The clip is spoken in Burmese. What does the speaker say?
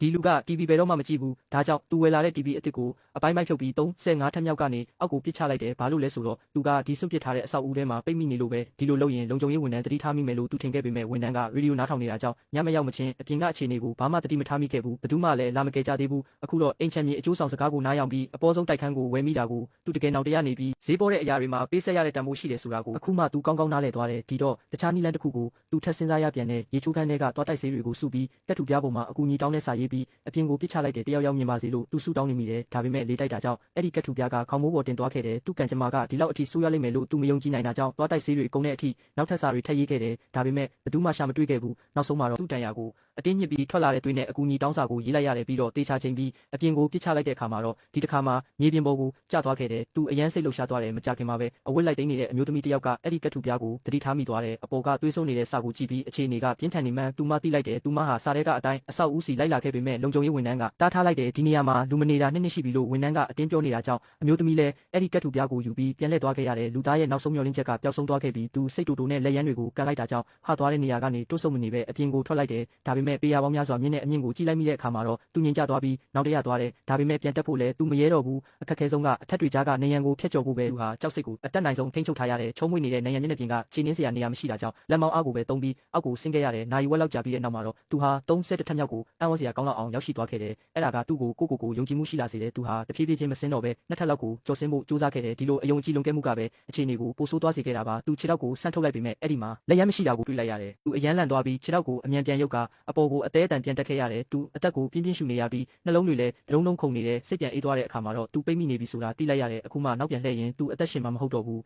ဒီလူက TV ဘယ်တော့မှမကြည့်ဘူးဒါကြောင့်သူဝယ်လာတဲ့ TV အစ်စ်ကိုအပိုင်းဖြုတ်ပြီး35ထပ်မြောက်ကနေအောက်ကိုပစ်ချလိုက်တယ်ဘာလို့လဲဆိုတော့သူကဒီစွန့်ပစ်ထားတဲ့အဆောက်အဦထဲမှာပိတ်မိနေလို့ပဲဒီလိုလုပ်ရင်လုံခြုံရေးဝန်ထမ်းတတိထားမိမယ်လို့သူထင်ခဲ့ပေမဲ့ဝန်ထမ်းကရေဒီယိုနားထောင်နေတာကြောင့်ညမရောက်မချင်းအပြင်ကအခြေအနေကိုဘာမှတတိမထားမိခဲ့ဘူးဘယ်သူမှလည်းလာမကယ်ကြသေးဘူးအခုတော့အိမ်ချမ်းမြေအကျိုးဆောင်စကားကိုနားယောင်ပြီးအပေါ်ဆုံးတိုက်ခန်းကိုဝယ်မိတာကိုသူတကယ်နောက်တရားနေပြီးဈေးပေါ်တဲ့အရာတွေမှာပေးဆက်ရတဲ့တန်ဖိုးရှိတယ်ဆိုတာကိုအခုမှသူကောင်းကောင်းနားလည်သွားတယ်ဒီတော့တခြားနည်းလမ်းတစ်ခုကိုသူထပ်စဉ်းစားရပြန်တဲ့ရေချိုးခန်းတွေကသွားတိုက်ဆေးတွေကိုစုပြီးကက်ထူပြားပေါ်မှာအကူအညီတောင်းတဲ့စာရေးပြီးအပြင်ကိုပစ်ချလိုက်တဲ့တယောက်မြင်ပါစေလို့သူစုတောင်းနေမိတယ်ဒါပေမဲ့လေတိုက်တာကြောင့်အဲ့ဒီကက်ထူပြားကခေါင်းမိုးပေါ်တင်သွားခဲ့တယ်သူ့ကံကြမ္မာကဒီလောက်အထိဆိုးရလိမ့်မယ်လို့သူမယုံကြည်နိုင်တာကြောင့်သွားတိုက်ဆေးတွေကုန်တဲ့အထိနောက်ထပ်စာတွေထပ်ရေးခဲ့တယ်ဒါပေမဲ့ဘယ်သူမှရှာမတွေ့ခဲ့ဘူးနောက်ဆုံးမှာတော့သူ့တန်ရာကိုအတင်းညစ်ပြီးထွက်လာတဲ့သွေးနဲ့အကူအညီတောင်းစာကိုရေးလိုက်ရတယ်ပြီးတော့တေချာချိန်ပြီးအပြင်ကိုပစ်ချလိုက်တဲ့အခါမှာတော့ဒီတစ်ခါမှာမြေပြင်ပေါ်ကိုကျသွားခဲ့တယ်သူအယမ်းစိတ်လှုပ်ရှားသွားတယ်မကြခင်မှာပဲအဝတ်လိုက်တိန်နေတဲ့အမျိုးသမီးတစ်ယောက်ကအဲ့ဒီကက်ထူပြားကိုသတိထားမိသွားတယ်အပေါ်ကသွေးစွန်းနေတဲ့စာကိုကြည့်ပြီးအခြေအနေကပြင်းထန်နေမှန်းသူမသိလိုက်တယ်သူမဟာစာထဲကအတိုင်းအဆောက်အဦစီလိုက်လာခဲ့ပေမဲ့လုံခြုံရေးဝန်ထမ်းကတားထားလိုက်တယ်ဒီနေရာမှာလူမနေတာနှစ်ရှိပြီလို့ဝန်ထမ်းကအတင်းပြောနေတာကြောင့်အမျိုးသမီးလည်းအဲ့ဒီကက်ထူပြားကိုယူပြီးပြန်လှည့်သွားခဲ့ရတယ်လူသားရဲ့နောက်ဆုံးမျှော်လင့်ချက်ကပျောက်ဆုံးသွားခဲ့ပြီးသူစိတ်တူတူနဲ့လက်ရမ်းတွေကိုကန်လိုက်တာကြောင့်ဟသွားတဲ့နေရာကနေတွတ်ဆုပ်မနေပဲအပြင်ကိုထွက်လိုက်တယ်ဒါပေမဲ့ပေယာပေါင်းများစွာမြင့်တဲ့အမြင့်ကိုကြည့်လိုက်မိတဲ့အခါမှာတော့သူငြိမ်ကျသွားပြီးနောက်တရသွားတယ်ဒါပေမဲ့ပြန်တက်ဖို့လည်းသူမရဲတော့ဘူးအခက်ခဲဆုံးကအထက်တွေကြားကနေရန်ကိုဖျက်ကျော်ဖို့ပဲသူဟာကြောက်စိတ်ကိုအတက်နိုင်ဆုံးထိန်းချုပ်ထားရတဲ့ချုံးမွေ့နေတဲ့နေရန်မျက်နှာပြင်ကခြေနှင်းစရာနေရာမရှိတာကြောင့်လက်မောင်းအားကိုပဲတုံးပြီးအောက်ကိုဆင်းခဲ့ရတယ်နိုင်ဝက်လောက်ကြာပြီးတဲ့နောက်မှာတော့သူဟာ30ထပ်မြောက်ကိုအံ့ဩစရာကောင်းလောက်အောင်ရောက်ရှိသွားခဲ့တယ်အဲ့ဒါကသူ့ကိုကိုယုံကြည်မှုရှိလာစေတယ်သူဟာတဖြည်းဖြည်းချင်းမစင်းတော့ပဲနှစ်ထပ်လောက်ကိုကျော်ဆင်းဖို့ကြိုးစားခဲ့တယ်ဒီလိုအယုံကြည်လွန်ကဲမှုကပဲအခြေအနေကိုပိုဆိုးသွားစေခဲ့တာပါသူခြေထောက်ကိုဆန့်ထုတ်လိုက်ပေမဲ့အဲ့ဒီမှာလက်ရမ်းမရှိတာကိုတွေ့လိုက်ရတယ်သူအယမ်းလန့်သွားပြီးခြေထောက်ကိုအမြန်ပြန်ရုပ်ကအပေါ်ကိုအသေးအတန်ပြန်တက်ခဲ့ရတယ်သူအသက်ကိုပြင်းပြင်းရှူနေရပြီးနှလုံးတွေလည်းဒလုံးခုန်နေတယ်စိတ်ပြန်အေးသွားတဲ့အခါမှာတော့သူပိတ်မိနေပြီဆိုတာသိလိုက်ရတယ်အခုမှနောက်ပြန်လှည့်ရင်သူအသက်ရှင်မှာမဟုတ်တော့ဘူး